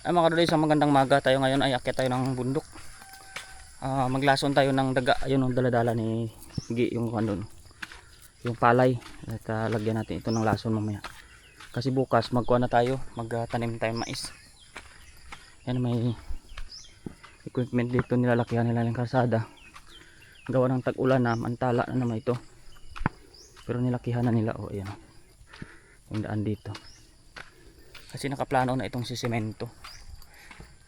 Ay mga kadol, isang magandang maga tayo ngayon ay akyat tayo ng bundok. Maglason tayo ng daga. Ayun ang daladala ni Gi, yung ano, yung palay. At lagyan natin ito ng lason mamaya. Kasi bukas magkuha na tayo, magtanim tayo mais. Yan, may equipment dito, nilalakihan nila ng kalsada. Gawa ng tag-ulan na, antala na naman ito. Pero nilakihan na nila, oh ayan. Yung daan dito. Kasi nakaplano na itong sisemento.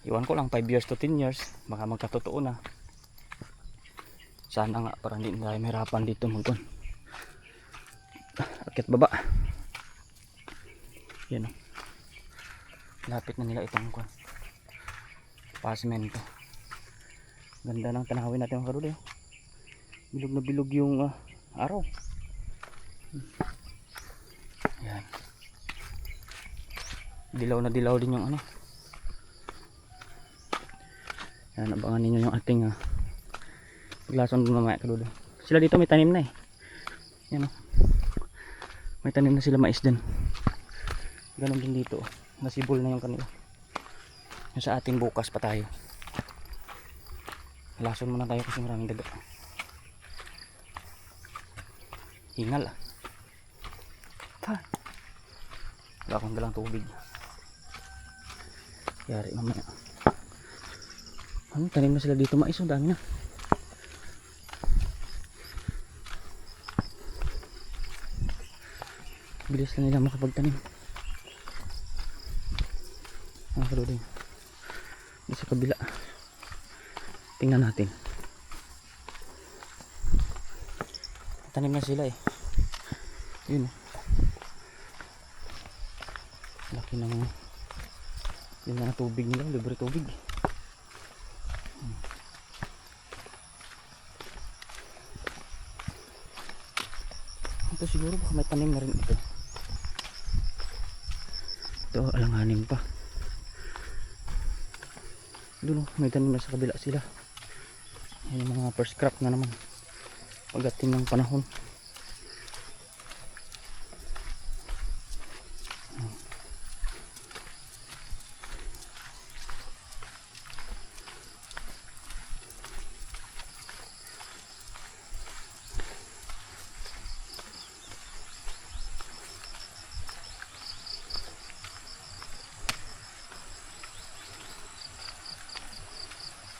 Iwan ko lang 5 years to 10 years, baka magkatotoo na. Sana nga para hindi tayo mahirapan dito magkon. Akit baba. Yan o. Lapit na nila itong pasemento. Ganda ng tanawin natin mga karude. Bilog na bilog yung araw. Yan. Dilaw na dilaw din yung ano. Yan, abangan ninyo yung ating glason mamaya karude. Sila dito may tanim na eh. Yan o. May tanim na sila mais din. Ganon din dito. Nasibol na yung kanila. Yung sa atin bukas pa tayo. Lason muna tayo kasi maraming daga. Hingal ah. Wala akong dalang tubig. Yari mamaya. Ano, tanim na sila dito mais. Ang dami na. Bilis na nila makapagtanim. Ang kaludin. Sa kabila. Tingnan natin. Tanim na sila eh. Yun. Laki ng yun na tubig nila. Libre tubig. Ito siguro baka may tanim na rin ito. Ito alanganin pa. Doon may tanim na sa kabila sila. Yung mga first crop na naman pagdating ng panahon.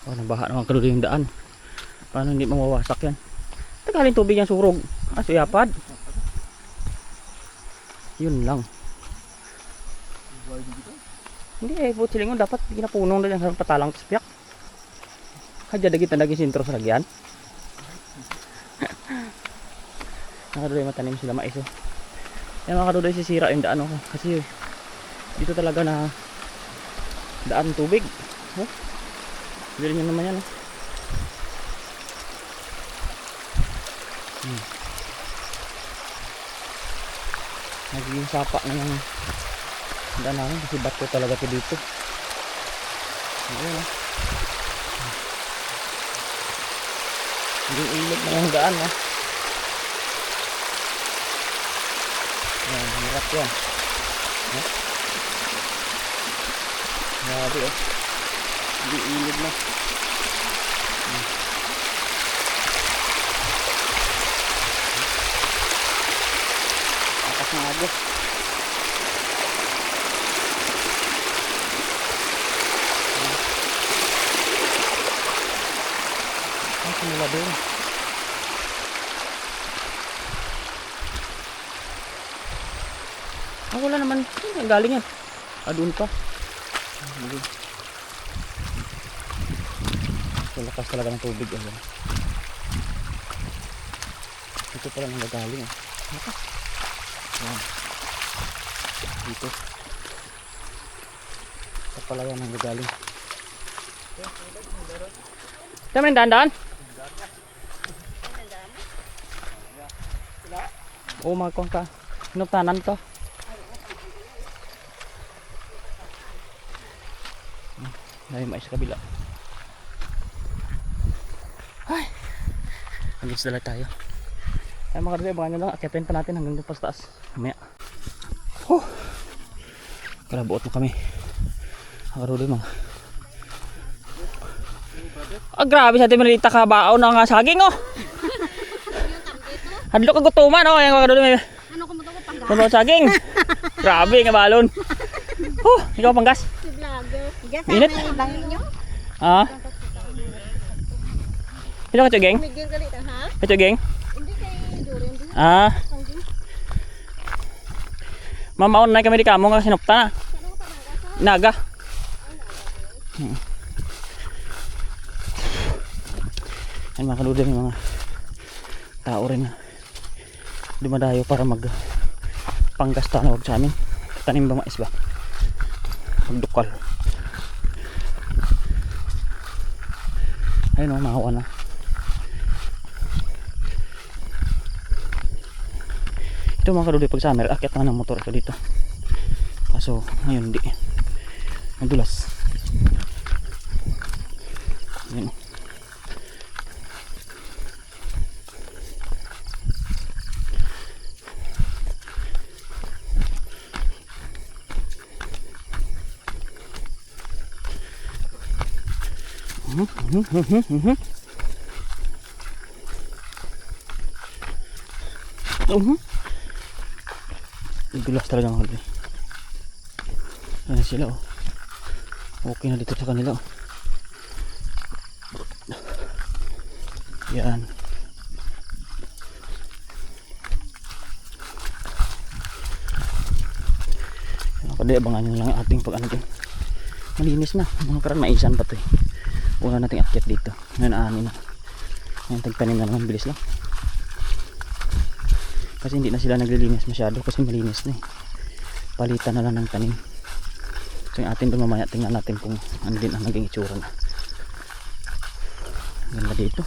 Oh, nabaha naman kaluloy yung daan. Paano hindi mawawasak yan? Tagaling tubig yung surog. Suyapad. Yun lang. Hindi eh, buti silingon dapat ginapunong na yan sa patalang kaspiyak. Kadya dagit na naging sintro sa lagyan. Nakaduloy matanim sila mais oh. Yan makaduloy sisira yung daan oh. Kasi dito talaga na daan tubig. Oh. Dili nyo naman yan oh. Nagiging sapa na yung daan namin kasi bato talaga ito dito. Ayan oh. Naging ilog na yung daan oh. Ayan, hirap yan. Grabe oh. Hindi ilog na. Akas ng agos. Ang simula doon. Wala naman. Ang galing yan. Doon pa. Lakas talaga ng tubig oh. Ito pala nang gagaling oh. Lakas. Yan. Dito. Ito pala yan nang gagaling. Ito may daan-daan? Oo, magkong ka. Hinuptanan to. Dahil mais sa kabila. Ay, hanggang sa dala tayo. Ay mga kadre, abangan nyo lang. Akyatin pa natin hanggang doon pa sa taas. Mamaya. Kalabuot na kami. Nakaruloy mga. Grabe sa atin malita ka baon na nga saging oh. Hadlo ka gutuman oh. Ayan nakaruloy. Ano ko mo to panggas? Ano saging? Grabe nga balon. Ikaw panggas? Si vlogger. Init? Inyo? Ah. Ito ka geng? Migil galit ha? Ito geng? Hindi kay Durin. Ah. Mamaon na kami di kamo nga sinupta na. Naga. Ay mga kaludan yung mga tao rin na dumadayo para mag panggasta na wag sa amin. Tanim ba mais ba? Magdukal. Ayun o, mahawa na. Ito mga kaludan pag summer, akit na ng motor ko dito. Kaso ngayon hindi. Madulas. Ayun. Dulas talaga mga kalbi. Ayan sila oh. Okay na dito sa kanila oh. Yan. Pwede abangan nyo lang ating pag ano din. Malinis na. Mga karan maisan pa to eh. Una nating akyat dito. Ngayon ani na. Ngayon tagtanim na naman. Bilis lang. Kasi hindi na sila naglilinis masyado. Kasi malinis na eh. Palitan na lang ng tanim. So yung atin doon mamaya tingnan natin kung ano din ang naging itsura na. Ganda dito.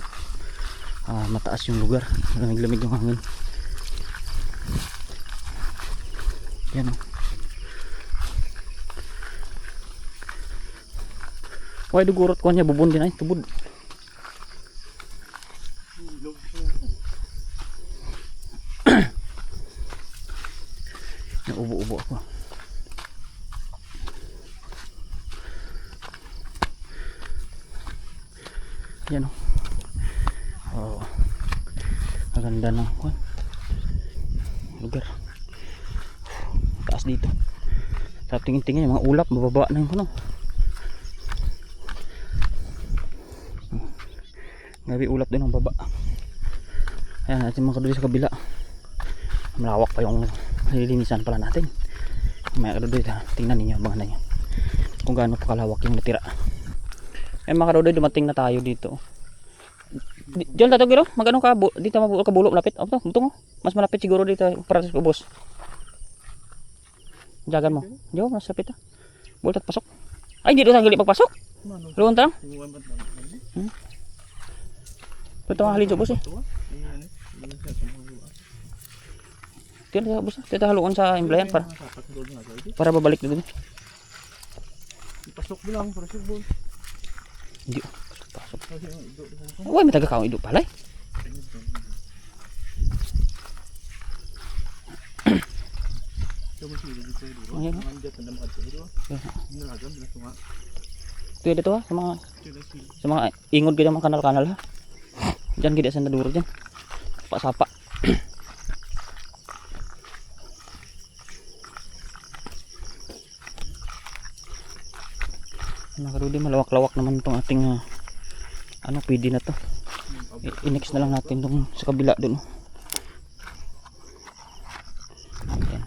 Mataas yung lugar. Lamig-lamig yung hangin. Yan o. Why dugurot ko niya bubon din ay tubod. Naubo-ubo ako. Yan o. Oh. Maganda ng lugar. Taas dito. Sa tingin-tingin yung mga ulap bababa na yung ano. Grabe ulap din ang baba. Ayan natin mga kaduli sa kabila. Malawak pa yung nililinisan pala natin. May kaduli tingnan ninyo abangan na nyo kung gaano pa kalawak yung natira. Ayan mga kaduli dumating na tayo dito. Diyan tayo giro magano ka dito kabulo malapit. Oh, ito mas malapit siguro dito para sa ubos. Jagan mo. Jo mas lapit ah. Bultat pasok. Ay hindi doon gali pagpasok. Luon ta lang. Ito ang halin sa bus eh. Tira bus. Tita haluan sa emblayan para babalik dito. Pasok bilang para sa bus. Hindi. Pasok. Uy, may taga kaong ido pala eh. Ayan. Ito dito ha, sa mga ingod ka mga kanal-kanal ha. Diyan gida sa naduro dyan. Sapa-sapa. Nakarudi malawak-lawak naman itong ating ano pwede na to. I-next na lang natin itong sa kabila dun. Ayan.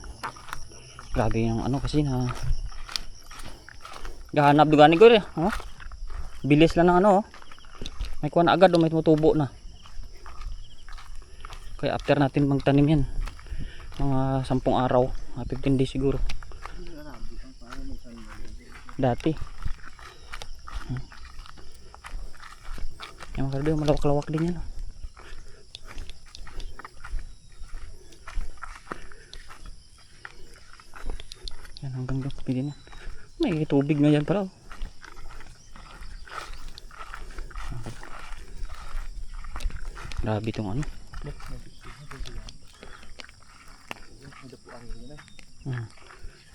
Grabe yung ano kasi na gahanap duganig ko rin. Oh? Bilis lang ng ano oh. May kuha na agad o may tumutubo na. Kaya after natin magtanim yan mga 10 araw, 15 days siguro. Dati yung mga malawak-lawak din yan. Yan hanggang doon pwede na. May tubig na yan pala. Grabe itong ano.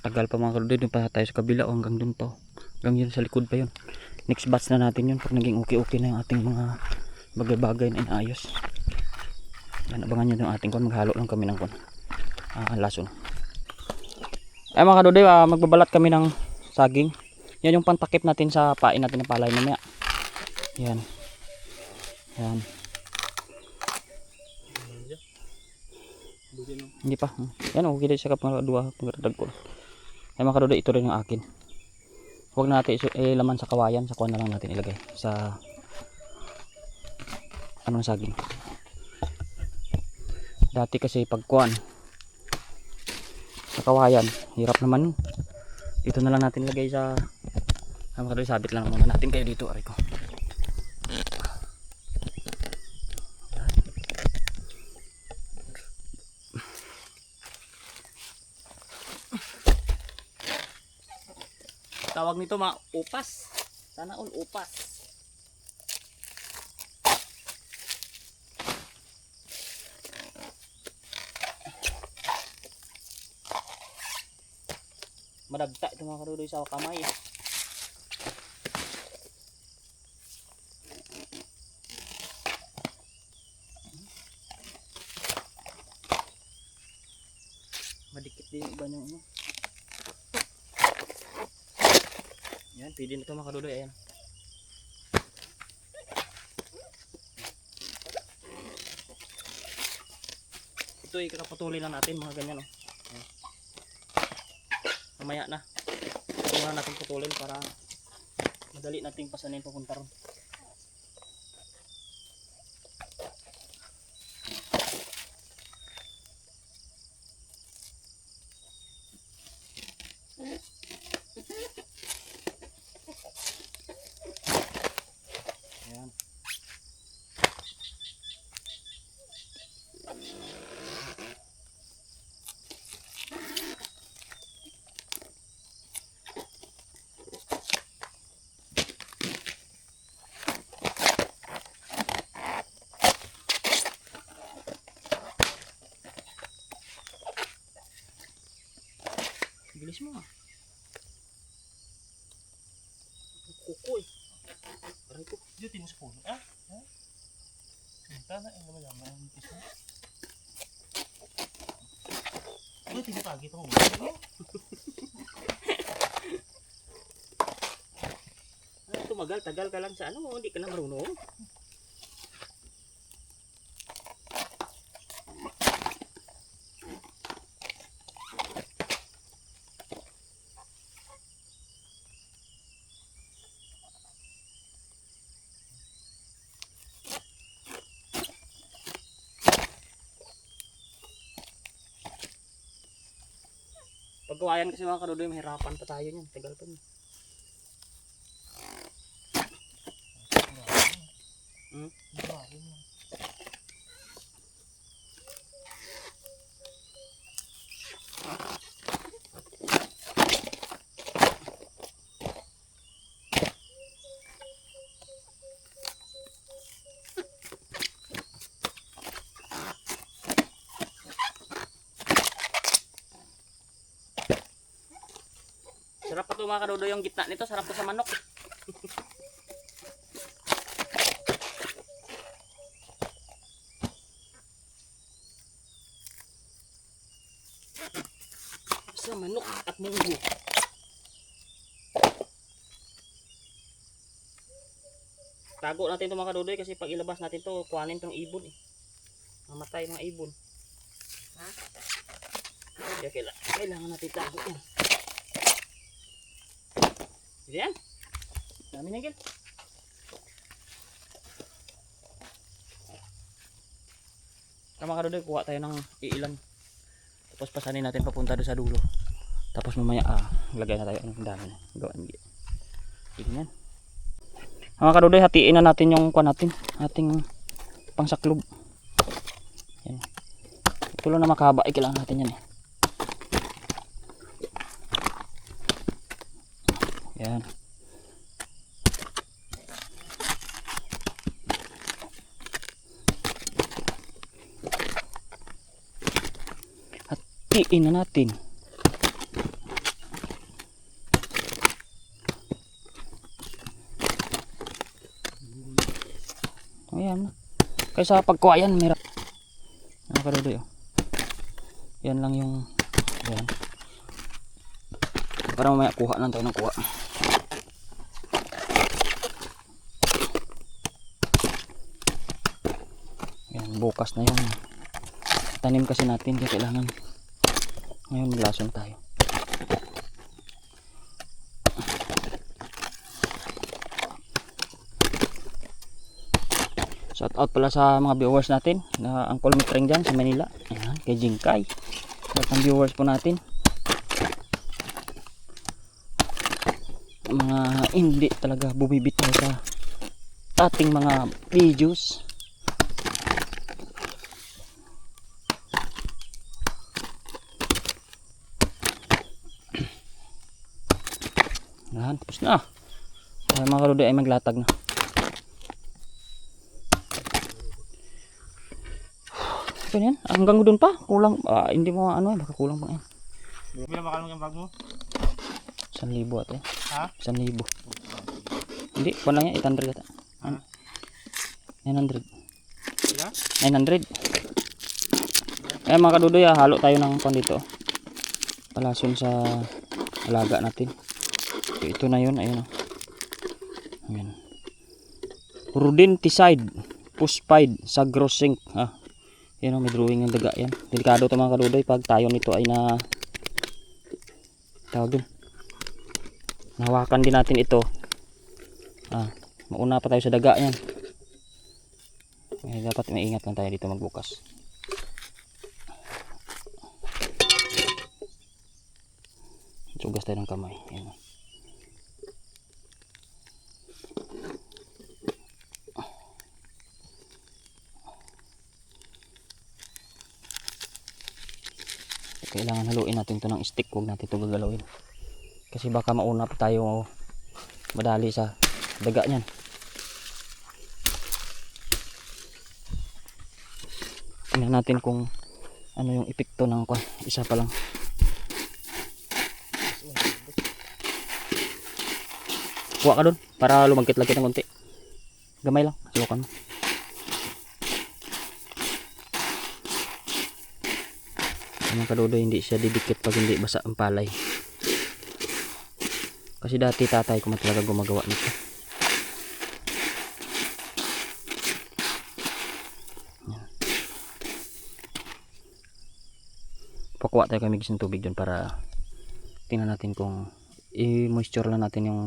Tagal pa mga kaludid. Doon pa tayo sa kabila o hanggang doon pa. Hanggang yun sa likod pa yun. Next batch na natin yun pag naging okay na yung ating mga bagay-bagay na inaayos. Yan, abangan nyo yung ating kon. Maghalo lang kami ng kon. Lason. Ay mga kadudoy, magbabalat kami ng saging. Yan yung pantakip natin sa pain natin ng palay mamaya. Yan. Yan. Hindi pa. Yan, okay din sa kapag-dua pagdadag ko. Ay mga kadudoy, ito rin yung akin. Huwag na natin laman sa kawayan, sa kuwan na lang natin ilagay sa anong saging. Dati kasi pag kuwan sa kawayan, hirap naman. Dito na lang natin ilagay sa mga kadudoy, sabit lang muna natin kayo dito, aray ko. Tawag nito mga upas. Sana all upas. Madagta ito mga kadudoy sa kamay. Madikit din yung iba ng ano. Yan, pwede na ito mga kadudoy. Ayan. Ito ikakapatuloy na natin mga ganyan. Ayan. Mamaya na. Ito na natin putulin para madali nating pasanin papunta ron. Ayan. Bilis mo ah. Kuko eh. Aray ko. Dito mo sa puno. Ha? Sinta na. Ang naman naman. Ang kiss mo. Dito tinatagit ako. Tumagal, tagal ka lang sa ano. Hindi ka na marunong. Pagkawayan kasi mga kadudoy, mahirapan pa tayo niyan. Tagal pa niyan. Sarap pa ito mga kadudoy, yung gitna nito. Sarap to sa manok. Sa manok at munggo. Tago natin ito mga kadudoy kasi pag ilabas natin ito, kuhanin itong ibon eh. Mamatay mga ibon. Kaya kailangan natin tago yan. Yan. Dami na gil. Mga kadudoy, kuha tayo ng iilan. Tapos pasanin natin papunta doon sa dulo. Tapos mamaya lagay na tayo ng dami na. Gawin gil. Tingnan. Mga kadudoy, hatiin na natin yung kuha natin. Ating pangsaklob. Yan. Ito lang na makahaba. Kailangan natin yan eh. Yan. Hatiin na natin. Ayan na. Kaysa pagkuha yan, meron. Mga kadudoy, oh. Yan lang yung, ayan. Para mamaya kuha lang tayo ng kuha. Ayan, bukas na yung tanim kasi natin, kaya kailangan ngayon maglason tayo. Shout out pala sa mga viewers natin na Uncle Mitreng dyan sa Manila. Ayan, kay Jingkay. At ang viewers po natin, mga hindi talaga bumibitaw sa ating mga videos. Ayan, tapos na. Ay, mga kaludoy ay maglatag na. So yan, hanggang doon pa, kulang, hindi mo ano, baka kulang pa yan. Bila bakal mo yung bag mo? 1,000 ate. Ha? 1,000. Hindi, kung lang yan, 800 ata. 900. Bila? 900. Eh mga kadudoy, halo tayo ng pan dito. Palason sa alaga natin. So, ito na yun, ayun. Ayan. Rodenticide, Puspide, Sagrosink. Yan o, may drawing ng daga yan. Delikado ito mga kadudoy pag tayo nito ay na tawag dun, nahawakan din natin ito. Mauna pa tayo sa daga yan. Dapat maingat lang tayo dito magbukas. Sugas tayo ng kamay. Yan. Kailangan haluin natin ito ng stick, huwag natin ito gagalawin kasi baka mauna pa tayo madali sa daga niyan. Tingnan natin kung ano yung epekto ng isa pa lang. Kuha ka doon para lumagkit-lagkit ng konti, gamay lang, subukan mo. Mga kadudoy, hindi siya didikit pag hindi basa ang palay. Kasi dati tatay ko talaga gumagawa nito. Yan. Pakuha tayo kami ng tubig dun para tingnan natin kung i-moisture lang natin yung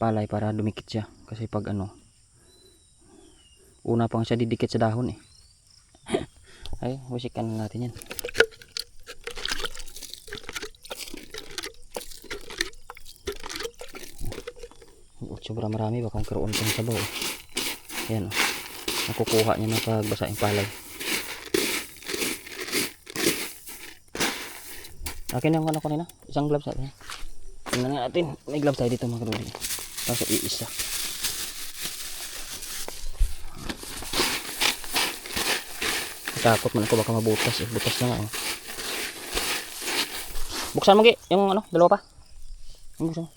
palay para dumikit siya. Kasi pag una pang siya didikit sa dahon eh. Ay, wisikan na natin yan. Sobrang marami, baka karoon pang sabaw. Ayan o, nakukuha niya na pagbasa yung palay. Akin yung ano kanina, isang gloves natin. Tingnan natin, may gloves tayo dito mga kadudoy. Tapos iisa. Takot man ako baka mabutas eh. Butas na nga oh. Buksan mo yung dalawa pa. Buksan mo.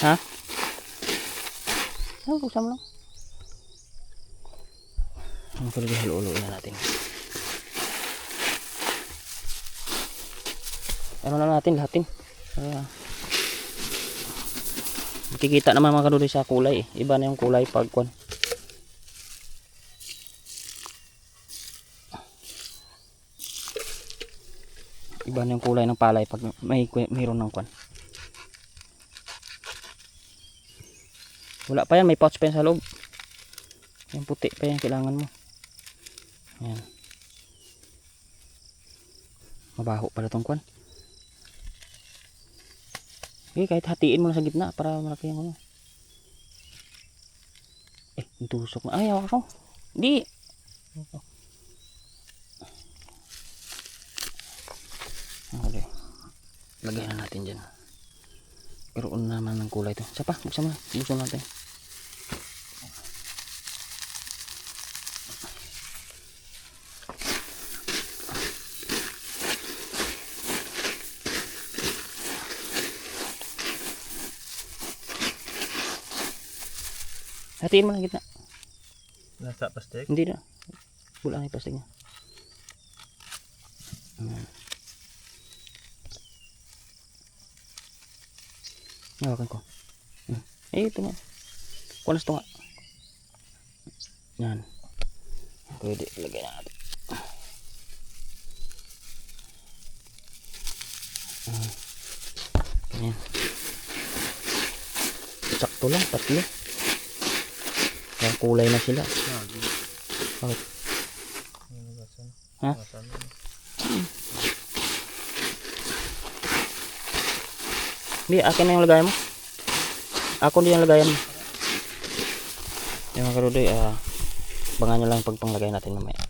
Ha? Buksan mo lang. Ang pwede halo-haloin na natin. Ano na natin lahatin. Makikita naman mga kadudoy sa kulay eh. Iba na yung kulay pag iba na yung kulay ng palay pag mayroon ng wala pa yan, may pouch pa yan sa loob. Yung puti pa yan kailangan mo. Ayan. Mabaho pala itong kahit hatiin mo na sa gitna para malaki yung tusok na. Ay, ako. Hindi. Okay. Lagay na natin dyan. Karoon naman ng kulay ito. Isa pa, buksan mo na. Buksan natin. Hatiin mo na gitna. Nasa plastic. Hindi na. Bulaan yung plastic niya. Hawakan ko. Ito nga. Kunas to nga. Yan. Pwede lagay na natin. Ganyan. Sakto lang, tatlo. Kaya kulay na sila. Bakit? Ha? Hindi, akin na yung lagayan mo. Ako din yung lagayan mo. Yung mga karudoy, bangan nyo lang pag panglagay natin mamaya.